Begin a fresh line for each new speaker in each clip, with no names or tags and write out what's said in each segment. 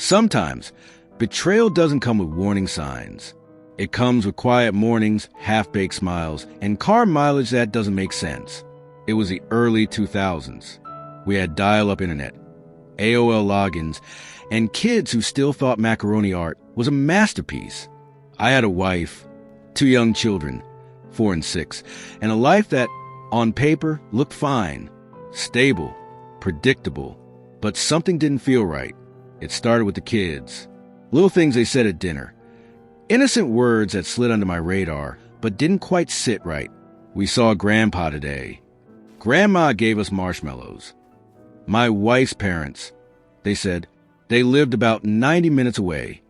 Sometimes, betrayal doesn't come with warning signs. It comes with quiet mornings, half-baked smiles, and car mileage that doesn't make sense. It was the early 2000s. We had dial-up internet, AOL logins, and kids who still thought macaroni art was a masterpiece. I had a wife, 2 young children, 4 and 6, and a life that, on paper, looked fine, stable, predictable, but something didn't feel right. It started with the kids. Little things they said at dinner. Innocent words that slid under my radar, but didn't quite sit right. We saw Grandpa today. Grandma gave us marshmallows. My wife's parents, they said, they lived about 90 minutes away.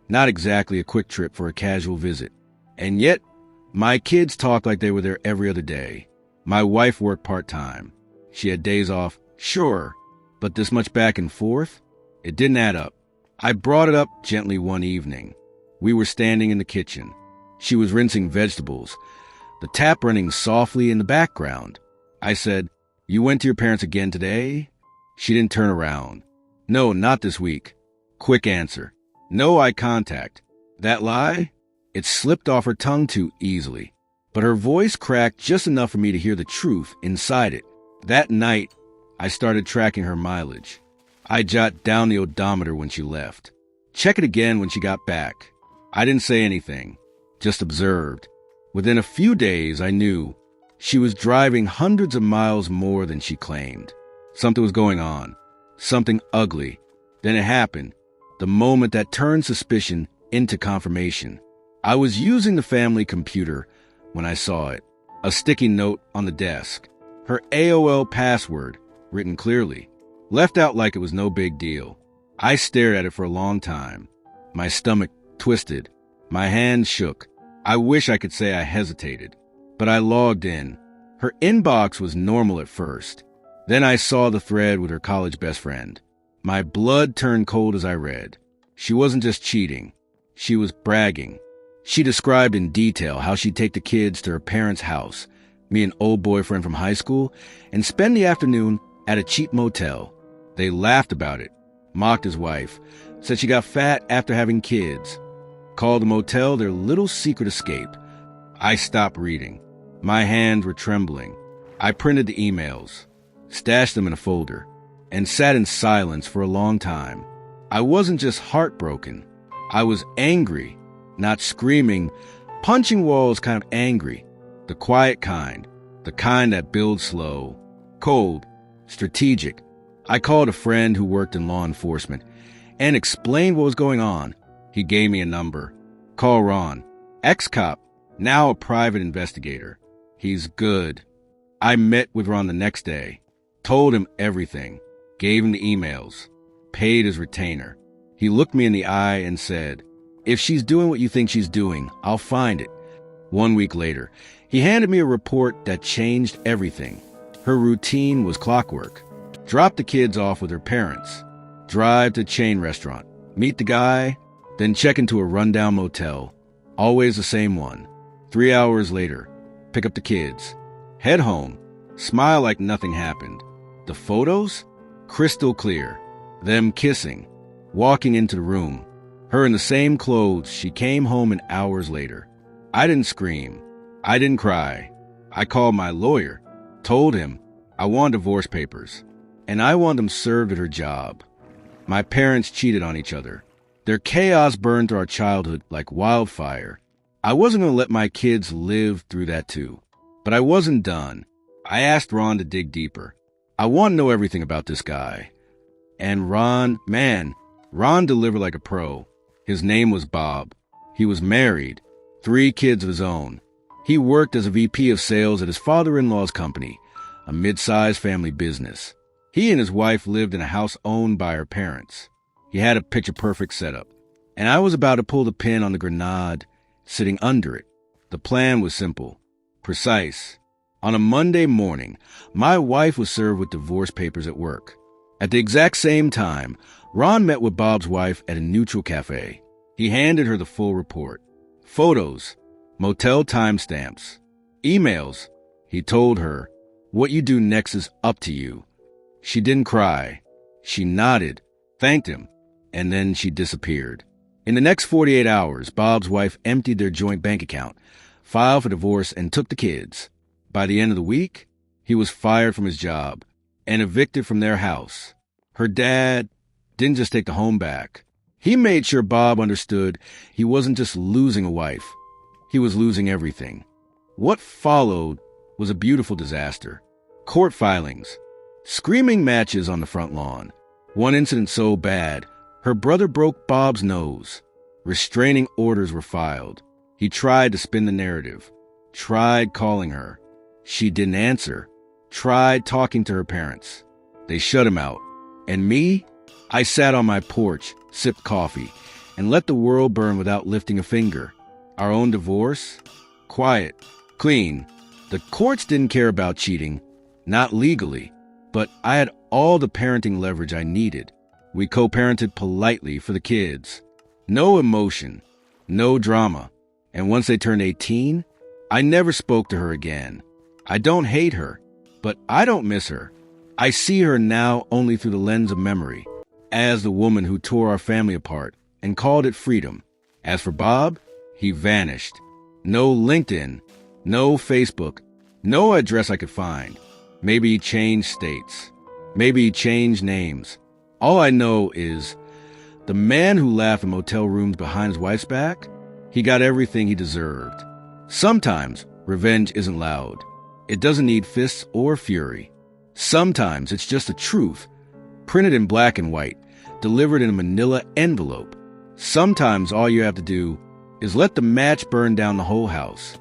Not exactly a quick trip for a casual visit. And yet, my kids talked like they were there every other day. My wife worked part-time. She had days off, sure, but this much back and forth? It didn't add up. I brought it up gently one evening. We were standing in the kitchen. She was rinsing vegetables, the tap running softly in the background. I said, "You went to your parents again today?" She didn't turn around. "No, not this week." Quick answer. No eye contact. That lie? It slipped off her tongue too easily. But her voice cracked just enough for me to hear the truth inside it. That night, I started tracking her mileage. I jot down the odometer when she left. Check it again when she got back. I didn't say anything, just observed. Within a few days, I knew she was driving hundreds of miles more than she claimed. Something was going on, something ugly. Then it happened, the moment that turned suspicion into confirmation. I was using the family computer when I saw it, a sticky note on the desk, her AOL password written clearly, left out like it was no big deal. I stared at it for a long time. My stomach twisted. My hands shook. I wish I could say I hesitated. But I logged in. Her inbox was normal at first. Then I saw the thread with her college best friend. My blood turned cold as I read. She wasn't just cheating. She was bragging. She described in detail how she'd take the kids to her parents' house, me and old boyfriend from high school, and spend the afternoon at a cheap motel. They laughed about it, mocked his wife, said she got fat after having kids, called the motel their little secret escape. I stopped reading. My hands were trembling. I printed the emails, stashed them in a folder, and sat in silence for a long time. I wasn't just heartbroken. I was angry, not screaming, punching walls kind of angry. The quiet kind, the kind that builds slow, cold, strategic. I called a friend who worked in law enforcement and explained what was going on. He gave me a number. Call Ron, ex-cop, now a private investigator. He's good. I met with Ron the next day, told him everything, gave him the emails, paid his retainer. He looked me in the eye and said, "If she's doing what you think she's doing, I'll find it." 1 week later, he handed me a report that changed everything. Her routine was clockwork. Drop the kids off with their parents, drive to a chain restaurant, meet the guy, then check into a rundown motel, always the same one. 3 hours later, pick up the kids, head home, smile like nothing happened. The photos? Crystal clear. Them kissing, walking into the room, her in the same clothes she came home in hours later. I didn't scream. I didn't cry. I called my lawyer, told him I wanted divorce papers, and I wanted them served at her job. My parents cheated on each other. Their chaos burned through our childhood like wildfire. I wasn't going to let my kids live through that too. But I wasn't done. I asked Ron to dig deeper. I want to know everything about this guy. And Ron delivered like a pro. His name was Bob. He was married, 3 kids of his own. He worked as a VP of sales at his father-in-law's company, a mid-sized family business. He and his wife lived in a house owned by her parents. He had a picture-perfect setup, and I was about to pull the pin on the grenade, sitting under it. The plan was simple, precise. On a Monday morning, my wife was served with divorce papers at work. At the exact same time, Ron met with Bob's wife at a neutral cafe. He handed her the full report. Photos, motel timestamps, emails. He told her, "What you do next is up to you." She didn't cry. She nodded, thanked him, and then she disappeared. In the next 48 hours, Bob's wife emptied their joint bank account, filed for divorce, and took the kids. By the end of the week, he was fired from his job and evicted from their house. Her dad didn't just take the home back. He made sure Bob understood he wasn't just losing a wife. He was losing everything. What followed was a beautiful disaster. Court filings, screaming matches on the front lawn. One incident so bad, her brother broke Bob's nose. Restraining orders were filed. He tried to spin the narrative, tried calling her. She didn't answer, tried talking to her parents. They shut him out. And me? I sat on my porch, sipped coffee, and let the world burn without lifting a finger. Our own divorce? Quiet, clean. The courts didn't care about cheating, not legally, but I had all the parenting leverage I needed. We co-parented politely for the kids. No emotion, no drama. And once they turned 18, I never spoke to her again. I don't hate her, but I don't miss her. I see her now only through the lens of memory, as the woman who tore our family apart and called it freedom. As for Bob, he vanished. No LinkedIn, no Facebook, no address I could find. Maybe he changed states. Maybe he changed names. All I know is the man who laughed in motel rooms behind his wife's back, he got everything he deserved. Sometimes revenge isn't loud. It doesn't need fists or fury. Sometimes it's just the truth, printed in black and white, delivered in a manila envelope. Sometimes all you have to do is let the match burn down the whole house.